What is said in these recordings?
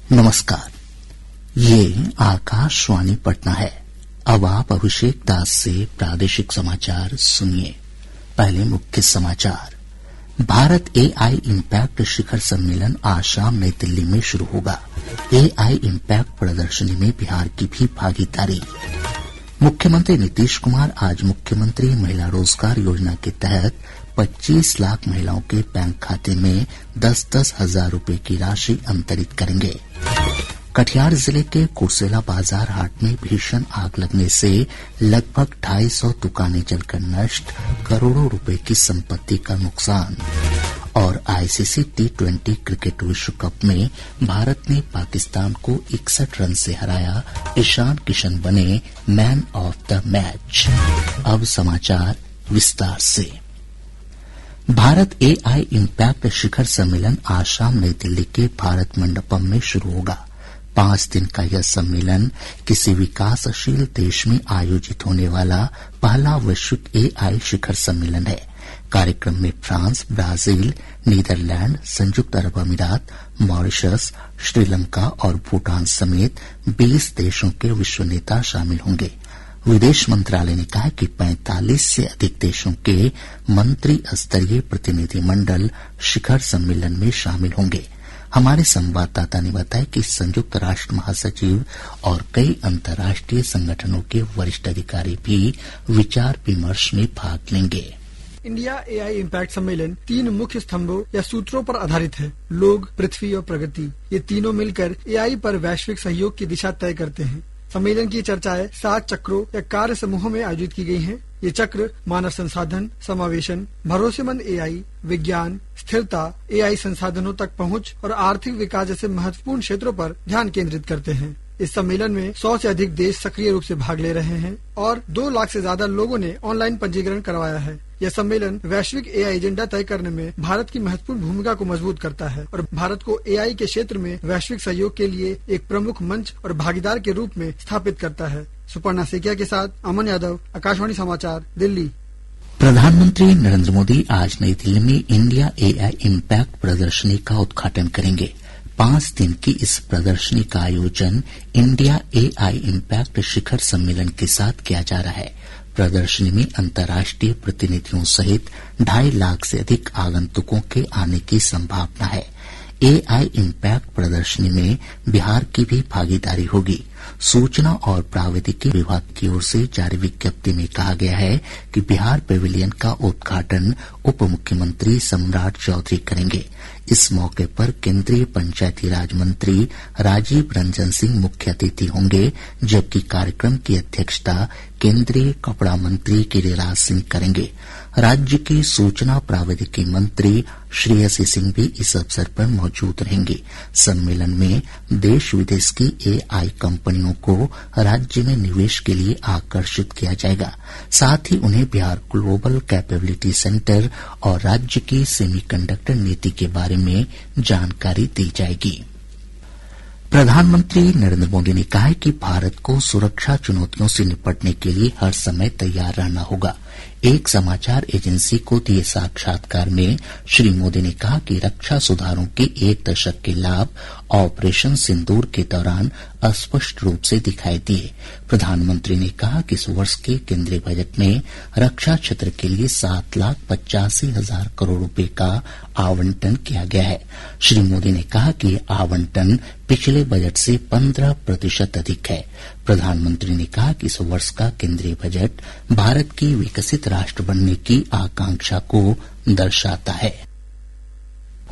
नमस्कार, ये आकाशवाणी पटना है। अब आप अभिषेक दास से प्रादेशिक समाचार सुनिए। पहले मुख्य समाचार। भारत एआई इम्पैक्ट शिखर सम्मेलन आज शाम नई दिल्ली में शुरू होगा। एआई इम्पैक्ट प्रदर्शनी में बिहार की भी भागीदारी। मुख्यमंत्री नीतीश कुमार आज मुख्यमंत्री महिला रोजगार योजना के तहत 25 लाख महिलाओं के बैंक खाते में 10-10 हजार रूपये की राशि अंतरित करेंगे। कटिहार जिले के कुर्सेला बाजार हाट में भीषण आग लगने से लगभग 250 दुकानें जलकर नष्ट, करोड़ों रुपए की संपत्ति का नुकसान। और आईसीसी T20 क्रिकेट विश्व कप में भारत ने पाकिस्तान को 61 रन से हराया। ईशान किशन बने मैन ऑफ द मैच। अब समाचार विस्तार से। भारत एआई इम्पैक्ट शिखर सम्मेलन आज शाम नई दिल्ली के भारत मंडपम में शुरू होगा। 5 दिन का यह सम्मेलन किसी विकासशील देश में आयोजित होने वाला पहला वैश्विक एआई शिखर सम्मेलन है। कार्यक्रम में फ्रांस, ब्राजील, नीदरलैंड, संयुक्त अरब अमीरात, मॉरिशस, श्रीलंका और भूटान समेत 20 देशों के विश्व नेता शामिल होंगे। विदेश मंत्रालय ने कहा कि 45 से अधिक देशों के मंत्री स्तरीय प्रतिनिधिमंडल शिखर सम्मेलन में शामिल होंगे। हमारे संवाददाता ने बताया कि संयुक्त राष्ट्र महासचिव और कई अंतर्राष्ट्रीय संगठनों के वरिष्ठ अधिकारी भी विचार विमर्श में भाग लेंगे। इंडिया एआई इम्पैक्ट सम्मेलन 3 मुख्य स्तंभों या सूत्रों पर आधारित है। लोग, पृथ्वी और प्रगति। ये तीनों मिलकर एआई पर वैश्विक सहयोग की दिशा तय करते हैं। सम्मेलन की चर्चाएं 7 चक्रों या कार्य समूहों में आयोजित की गई हैं। ये चक्र मानव संसाधन, समावेशन, भरोसेमंद एआई, विज्ञान, स्थिरता, एआई संसाधनों तक पहुंच और आर्थिक विकास जैसे महत्वपूर्ण क्षेत्रों पर ध्यान केंद्रित करते हैं। इस सम्मेलन में 100 से अधिक देश सक्रिय रूप से भाग ले रहे हैं और 2 लाख से ज्यादा लोगों ने ऑनलाइन पंजीकरण करवाया है। यह सम्मेलन वैश्विक एआई एजेंडा तय करने में भारत की महत्वपूर्ण भूमिका को मजबूत करता है और भारत को एआई के क्षेत्र में वैश्विक सहयोग के लिए एक प्रमुख मंच और भागीदार के रूप में स्थापित करता है। सुपर्णा सेकिया के साथ अमन यादव, आकाशवाणी समाचार, दिल्ली। प्रधानमंत्री नरेंद्र मोदी आज नई दिल्ली में इंडिया एआई इम्पैक्ट प्रदर्शनी का उद्घाटन करेंगे। 5 दिन की इस प्रदर्शनी का आयोजन इंडिया एआई इम्पैक्ट शिखर सम्मेलन के साथ किया जा रहा है। प्रदर्शनी में अंतर्राष्ट्रीय प्रतिनिधियों सहित 2.5 लाख से अधिक आगंतुकों के आने की संभावना है। एआई इम्पैक्ट प्रदर्शनी में बिहार की भी भागीदारी होगी। सूचना और प्रावैधिकी विभाग की ओर से जारी विज्ञप्ति में कहा गया है कि बिहार पेविलियन का उद्घाटन उप मुख्यमंत्री सम्राट चौधरी करेंगे। इस मौके पर केंद्रीय पंचायती राज मंत्री राजीव रंजन सिंह मुख्य अतिथि होंगे, जबकि कार्यक्रम की अध्यक्षता केंद्रीय कपड़ा मंत्री गिरिराज सिंह करेंगे। राज्य की सूचना प्रावैधिकी मंत्री श्रेयसी सिंह भी इस अवसर पर मौजूद रहेंगे। सम्मेलन में देश विदेश की एआई कंपनियों को राज्य में निवेश के लिए आकर्षित किया जाएगा। साथ ही उन्हें बिहार ग्लोबल कैपेबिलिटी सेंटर और राज्य की सेमीकंडक्टर नीति के बारे में जानकारी दी जाएगी। प्रधानमंत्री नरेंद्र मोदी ने कहा है कि भारत को सुरक्षा चुनौतियों से निपटने के लिए हर समय तैयार रहना होगा। एक समाचार एजेंसी को दिए साक्षात्कार में श्री मोदी ने कहा कि रक्षा सुधारों के 1 दशक के लाभ ऑपरेशन सिंदूर के दौरान स्पष्ट रूप से दिखाई दिए। प्रधानमंत्री ने कहा कि इस वर्ष के केंद्रीय बजट में रक्षा क्षेत्र के लिए 7,85,000 करोड़ रुपए का आवंटन किया गया है। श्री मोदी ने कहा कि यह आवंटन पिछले बजट से 15% अधिक है। प्रधानमंत्री ने कहा कि इस वर्ष का केंद्रीय बजट भारत की विकसित राष्ट्र बनने की आकांक्षा को दर्शाता है।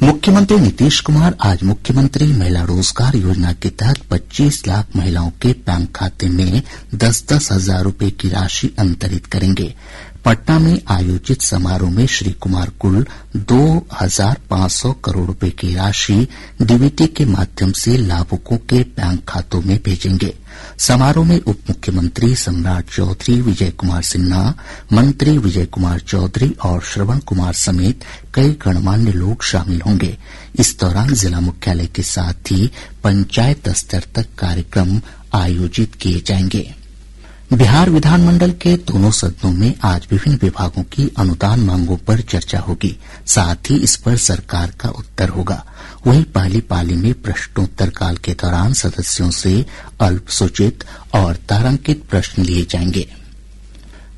मुख्यमंत्री नीतीश कुमार आज मुख्यमंत्री महिला रोजगार योजना के तहत 25 लाख महिलाओं के बैंक खाते में 10-10 हजार रूपये की राशि अंतरित करेंगे। पटना में आयोजित समारोह में श्री कुमार कुल 2,500 करोड़ रुपए की राशि डीबीटी के माध्यम से लाभुकों के बैंक खातों में भेजेंगे। समारोह में उप मुख्यमंत्री सम्राट चौधरी, विजय कुमार सिन्हा, मंत्री विजय कुमार चौधरी और श्रवण कुमार समेत कई गणमान्य लोग शामिल होंगे। इस दौरान जिला मुख्यालय के साथ ही पंचायत स्तर तक कार्यक्रम आयोजित किए जाएंगे। बिहार विधानमंडल के दोनों सदनों में आज विभिन्न विभागों की अनुदान मांगों पर चर्चा होगी। साथ ही इस पर सरकार का उत्तर होगा। वहीं पहली पाली में प्रश्नोत्तर काल के दौरान सदस्यों से अल्पसूचित और तारांकित प्रश्न लिए जाएंगे।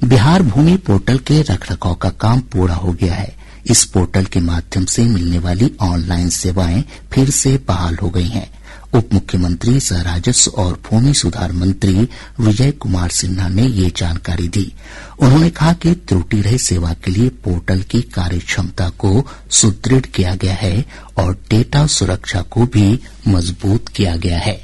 बिहार भूमि पोर्टल के रखरखाव का काम पूरा हो गया है। इस पोर्टल के माध्यम से मिलने वाली ऑनलाइन सेवाएं फिर से बहाल हो गई हैं। उप मुख्यमंत्री सह राजस्व और भूमि सुधार मंत्री विजय कुमार सिन्हा ने ये जानकारी दी। उन्होंने कहा कि त्रुटि रहित सेवा के लिए पोर्टल की कार्यक्षमता को सुदृढ़ किया गया है और डेटा सुरक्षा को भी मजबूत किया गया है।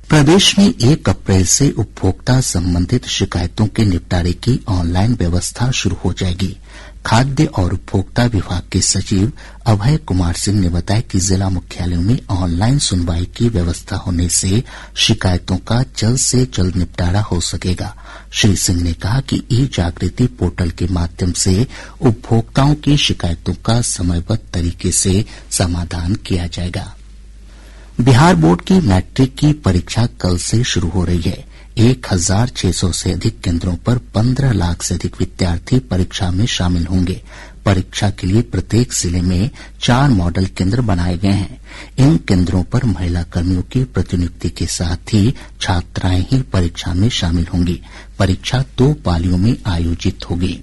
प्रदेश में 1 अप्रैल से उपभोक्ता संबंधित शिकायतों के निपटारे की ऑनलाइन व्यवस्था शुरू हो जाएगी। खाद्य और उपभोक्ता विभाग के सचिव अभय कुमार सिंह ने बताया कि जिला मुख्यालयों में ऑनलाइन सुनवाई की व्यवस्था होने से शिकायतों का जल्द से जल्द निपटारा हो सकेगा। श्री सिंह ने कहा कि ई जागृति पोर्टल के माध्यम से उपभोक्ताओं की शिकायतों का समयबद्ध तरीके से समाधान किया जाएगा। बिहार बोर्ड की मैट्रिक की परीक्षा कल से शुरू हो रही है। 1600 से अधिक केंद्रों पर 15 लाख से अधिक विद्यार्थी परीक्षा में शामिल होंगे। परीक्षा के लिए प्रत्येक जिले में 4 मॉडल केंद्र बनाए गए हैं। इन केंद्रों पर महिला कर्मियों की प्रतिनियुक्ति के साथ ही छात्राएं ही परीक्षा में शामिल होंगी। परीक्षा 2 पालियों में आयोजित होगी।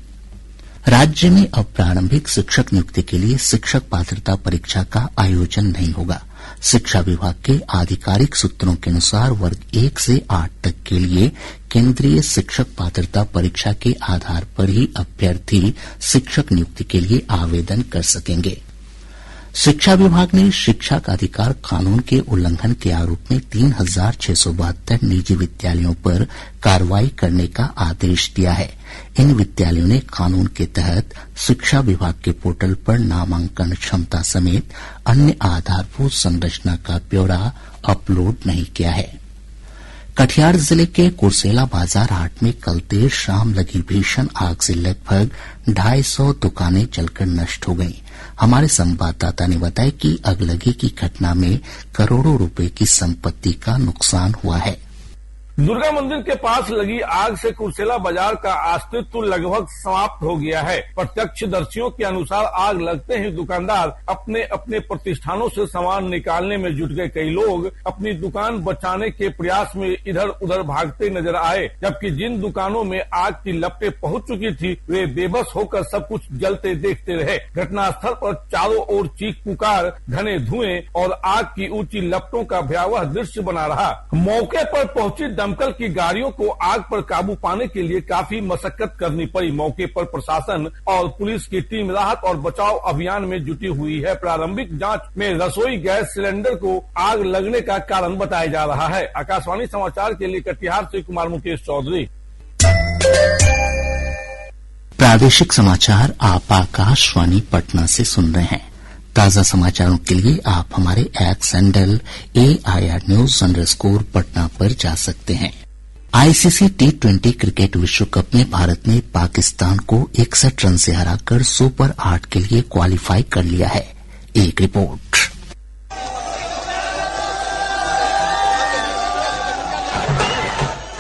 राज्य में अब प्रारंभिक शिक्षक नियुक्ति के लिए शिक्षक पात्रता परीक्षा का आयोजन नहीं होगा। शिक्षा विभाग के आधिकारिक सूत्रों के अनुसार वर्ग 1 से 8 तक के लिए केंद्रीय शिक्षक पात्रता परीक्षा के आधार पर ही अभ्यर्थी शिक्षक नियुक्ति के लिए आवेदन कर सकेंगे। शिक्षा विभाग ने शिक्षा का अधिकार कानून के उल्लंघन के आरोप में 3672 निजी विद्यालयों पर कार्रवाई करने का आदेश दिया है। इन विद्यालयों ने कानून के तहत शिक्षा विभाग के पोर्टल पर नामांकन क्षमता समेत अन्य आधारभूत संरचना का ब्यौरा अपलोड नहीं किया है। कटिहार जिले के कुर्सेला बाजार हाट में कल देर शाम लगी भीषण आग से लगभग 250 दुकानें जलकर नष्ट हो गईं। हमारे संवाददाता ने बताया कि अगलगी की घटना में करोड़ों रुपए की संपत्ति का नुकसान हुआ है। दुर्गा मंदिर के पास लगी आग से कुर्सेला बाजार का अस्तित्व लगभग समाप्त हो गया है। प्रत्यक्षदर्शियों के अनुसार आग लगते ही दुकानदार अपने अपने प्रतिष्ठानों से सामान निकालने में जुट गए। कई लोग अपनी दुकान बचाने के प्रयास में इधर उधर भागते नजर आए, जबकि जिन दुकानों में आग की लपटें पहुंच चुकी थी वे बेबस होकर सब कुछ जलते देखते रहे। घटनास्थल पर चारों ओर चीख पुकार, घने धुएं और आग की ऊंची लपटों का भयावह दृश्य बना रहा। मौके पर पहुंची दमकल की गाड़ियों को आग पर काबू पाने के लिए काफी मशक्कत करनी पड़ी। मौके पर प्रशासन और पुलिस की टीम राहत और बचाव अभियान में जुटी हुई है। प्रारंभिक जांच में रसोई गैस सिलेंडर को आग लगने का कारण बताया जा रहा है। आकाशवाणी समाचार के लिए कटिहार से कुमार मुकेश चौधरी। प्रादेशिक समाचार आप आकाशवाणी पटना से सुन रहे हैं। ताजा समाचारों के लिए आप हमारे एक्स हैंडल AIR News _ पर जा सकते हैं। ICC T20 क्रिकेट विश्व कप में भारत ने पाकिस्तान को 61 रन से हराकर सुपर 8 के लिए क्वालिफाई कर लिया है। एक रिपोर्ट।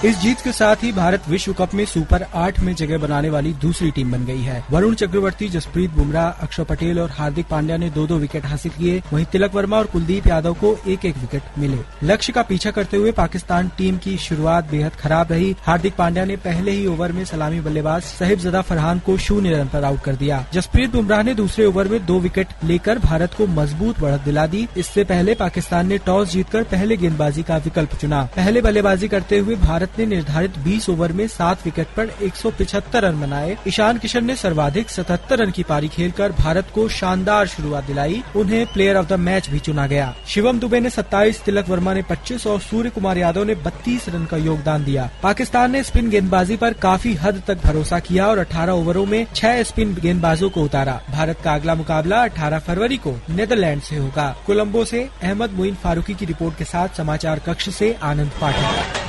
इस जीत के साथ ही भारत विश्व कप में सुपर 8 में जगह बनाने वाली दूसरी टीम बन गई है। वरुण चक्रवर्ती, जसप्रीत बुमराह, अक्षर पटेल और हार्दिक पांड्या ने 2-2 विकेट हासिल किए। वहीं तिलक वर्मा और कुलदीप यादव को 1-1 विकेट मिले। लक्ष्य का पीछा करते हुए पाकिस्तान टीम की शुरुआत बेहद खराब रही। हार्दिक पांड्या ने पहले ही ओवर में सलामी बल्लेबाज साहिबजादा फरहान को 0 रन पर आउट कर दिया। जसप्रीत बुमराह ने दूसरे ओवर में 2 विकेट लेकर भारत को मजबूत बढ़त दिला दी। इससे पहले पाकिस्तान ने टॉस जीतकर पहले गेंदबाजी का विकल्प चुना। पहले बल्लेबाजी करते हुए भारत ने निर्धारित 20 ओवर में 7 विकेट पर 175 रन बनाए। ईशान किशन ने सर्वाधिक 77 रन की पारी खेलकर भारत को शानदार शुरुआत दिलाई। उन्हें प्लेयर ऑफ द मैच भी चुना गया। शिवम दुबे ने 27, तिलक वर्मा ने 25 और सूर्य कुमार यादव ने 32 रन का योगदान दिया। पाकिस्तान ने स्पिन गेंदबाजी पर काफी हद तक भरोसा किया और 18 ओवरों में 6 स्पिन गेंदबाजों को उतारा। भारत का अगला मुकाबला 18 फरवरी को नीदरलैंड से होगा। कोलंबो से अहमद मोइन फारूकी की रिपोर्ट के साथ समाचार कक्ष से आनंद पाठक।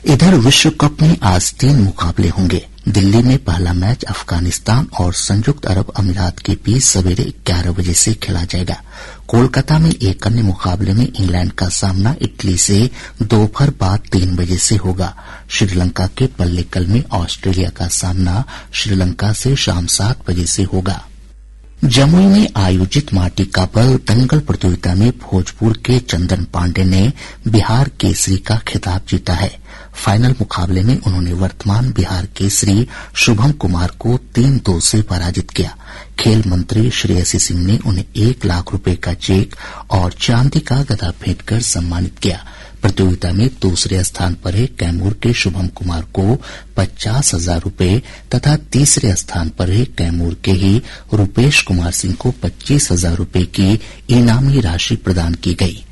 इधर विश्व कप में आज 3 मुकाबले होंगे। दिल्ली में पहला मैच अफगानिस्तान और संयुक्त अरब अमीरात के बीच सवेरे 11 बजे से खेला जाएगा। कोलकाता में एक अन्य मुकाबले में इंग्लैंड का सामना इटली से दोपहर बाद 3 बजे से होगा। श्रीलंका के पल्लेकल में ऑस्ट्रेलिया का सामना श्रीलंका से शाम 7 बजे से होगा। जमुई में आयोजित माटी का बल दंगल प्रतियोगिता में भोजपुर के चंदन पांडे ने बिहार केसरी का खिताब जीता है। फाइनल मुकाबले में उन्होंने वर्तमान बिहार केसरी शुभम कुमार को 3-2 से पराजित किया। खेल मंत्री श्रेयसी सिंह ने उन्हें 1 लाख रुपए का चेक और चांदी का गदा भेंट कर सम्मानित किया। प्रतियोगिता में दूसरे स्थान पर है कैमूर के शुभम कुमार को 50,000 रुपए तथा तीसरे स्थान पर है कैमूर के ही रूपेश कुमार सिंह को 25,000 रुपए की इनामी राशि प्रदान की गई।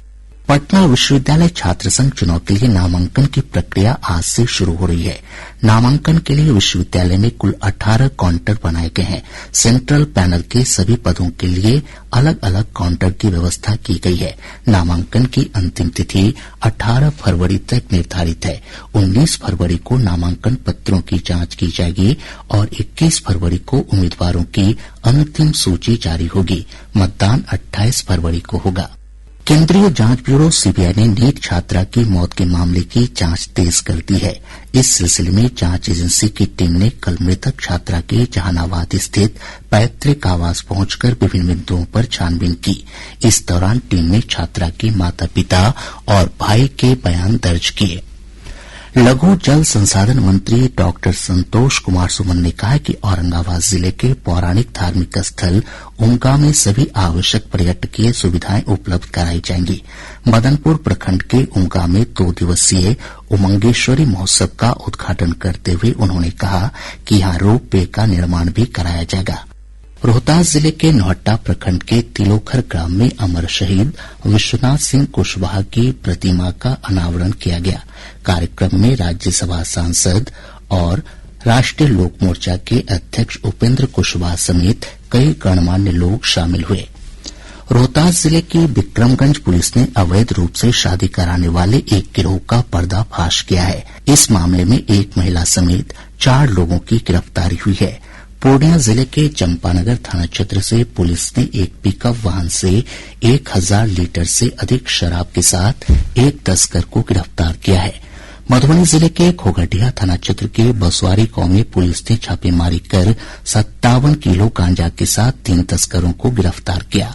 पटना विश्वविद्यालय छात्र संघ चुनाव के लिए नामांकन की प्रक्रिया आज से शुरू हो रही है। नामांकन के लिए विश्वविद्यालय में कुल 18 काउंटर बनाए गए हैं। सेंट्रल पैनल के सभी पदों के लिए अलग अलग काउंटर की व्यवस्था की गई है। नामांकन की अंतिम तिथि 18 फरवरी तक निर्धारित है। 19 फरवरी को नामांकन पत्रों की जांच की जाएगी और 21 फरवरी को उम्मीदवारों की अंतिम सूची जारी होगी। मतदान 28 फरवरी को होगा। केंद्रीय जांच ब्यूरो सीबीआई ने नीट छात्रा की मौत के मामले की जांच तेज कर दी है। इस सिलसिले में जांच एजेंसी की टीम ने कल मृतक छात्रा के जहानाबाद स्थित पैतृक आवास पहुंचकर विभिन्न बिंदुओं पर छानबीन की। इस दौरान टीम ने छात्रा के माता-पिता और भाई के बयान दर्ज किए। लघु जल संसाधन मंत्री डॉक्टर संतोष कुमार सुमन ने कहा कि औरंगाबाद जिले के पौराणिक धार्मिक स्थल उमगा में सभी आवश्यक पर्यटकीय सुविधाएं उपलब्ध कराई जाएंगी। मदनपुर प्रखंड के उमगा में 2 दिवसीय उमंगेश्वरी महोत्सव का उद्घाटन करते हुए उन्होंने कहा कि यहां रोप वे का निर्माण भी कराया जाएगा। रोहतास जिले के नौहट्टा प्रखंड के तिलोखर ग्राम में अमर शहीद विश्वनाथ सिंह कुशवाहा की प्रतिमा का अनावरण किया गया। कार्यक्रम में राज्यसभा सांसद और राष्ट्रीय लोक मोर्चा के अध्यक्ष उपेंद्र कुशवाहा समेत कई गणमान्य लोग शामिल हुए। रोहतास जिले की विक्रमगंज पुलिस ने अवैध रूप से शादी कराने वाले एक गिरोह का पर्दाफाश किया है। इस मामले में एक महिला समेत 4 लोगों की गिरफ्तारी हुई है। पूर्णिया जिले के चंपानगर थाना क्षेत्र से पुलिस ने एक पिकअप वाहन से 1000 लीटर से अधिक शराब के साथ एक तस्कर को गिरफ्तार किया है। मधुबनी जिले के घोघटिया थाना क्षेत्र के बसवारी गांव में पुलिस ने छापेमारी कर 57 किलो गांजा के साथ 3 तस्करों को गिरफ्तार किया।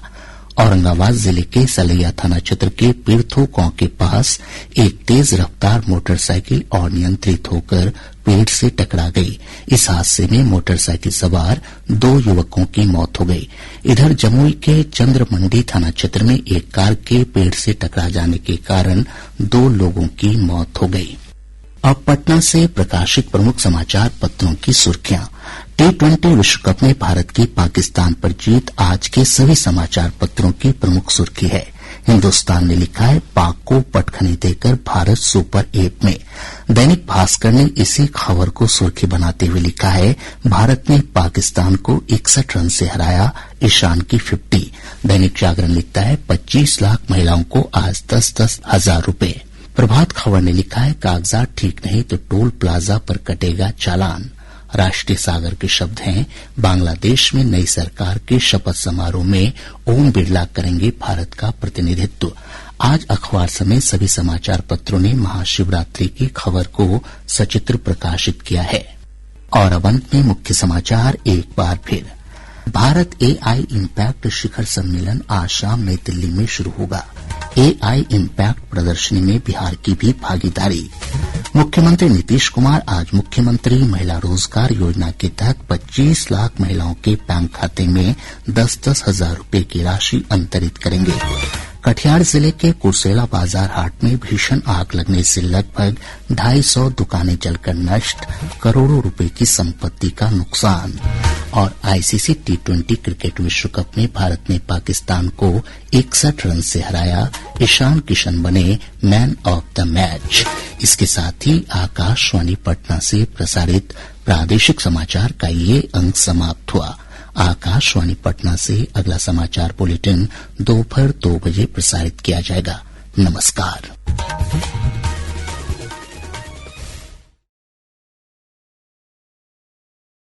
औरंगाबाद जिले के सलैया थाना क्षेत्र के पीरथो गांव के पास एक तेज रफ्तार मोटरसाइकिल अनियंत्रित होकर पेड़ से टकरा गई। इस हादसे में मोटरसाइकिल सवार 2 युवकों की मौत हो गई। इधर जमुई के चंद्रमंडी थाना क्षेत्र में एक कार के पेड़ से टकरा जाने के कारण 2 लोगों की मौत हो गई। अब पटना से प्रकाशित प्रमुख समाचार पत्रों की सुर्खियां। T20 विश्व कप में भारत की पाकिस्तान पर जीत आज के सभी समाचार पत्रों की प्रमुख सुर्खी है। हिन्दुस्तान ने लिखा है पाक को पटखनी देकर भारत सुपर 8 में। दैनिक भास्कर ने इसी खबर को सुर्खी बनाते हुए लिखा है भारत ने पाकिस्तान को 61 रन से हराया, ईशान की 50। दैनिक जागरण लिखता है 25 लाख महिलाओं को आज 10-10 हजार रुपए। प्रभात खबर ने लिखा है कागजात ठीक नहीं तो टोल प्लाजा पर कटेगा चालान। राष्ट्रीय सागर के शब्द हैं बांग्लादेश में नई सरकार के शपथ समारोह में ओम बिरला करेंगे भारत का प्रतिनिधित्व। आज अखबार समेत सभी समाचार पत्रों ने महाशिवरात्रि की खबर को सचित्र प्रकाशित किया है। और अब अंत में मुख्य समाचार एक बार फिर। भारत एआई इम्पैक्ट शिखर सम्मेलन आज शाम नई दिल्ली में शुरू होगा। एआई इम्पैक्ट प्रदर्शनी में बिहार की भी भागीदारी। मुख्यमंत्री नीतीश कुमार आज मुख्यमंत्री महिला रोजगार योजना के तहत 25 लाख महिलाओं के बैंक खाते में 10-10 हजार रुपए की राशि अंतरित करेंगे। कटिहार जिले के कुर्सेला बाजार हाट में भीषण आग लगने से लगभग 250 दुकानें जलकर नष्ट, करोड़ों रुपए की संपत्ति का नुकसान। और आईसीसी T20 क्रिकेट विश्व कप में भारत ने पाकिस्तान को 61 रन से हराया, ईशान किशन बने मैन ऑफ द मैच। इसके साथ ही आकाशवाणी पटना से प्रसारित प्रादेशिक समाचार का ये अंक समाप्त हुआ। आकाशवाणी पटना से अगला समाचार बुलेटिन दोपहर 2 बजे प्रसारित किया जाएगा। नमस्कार।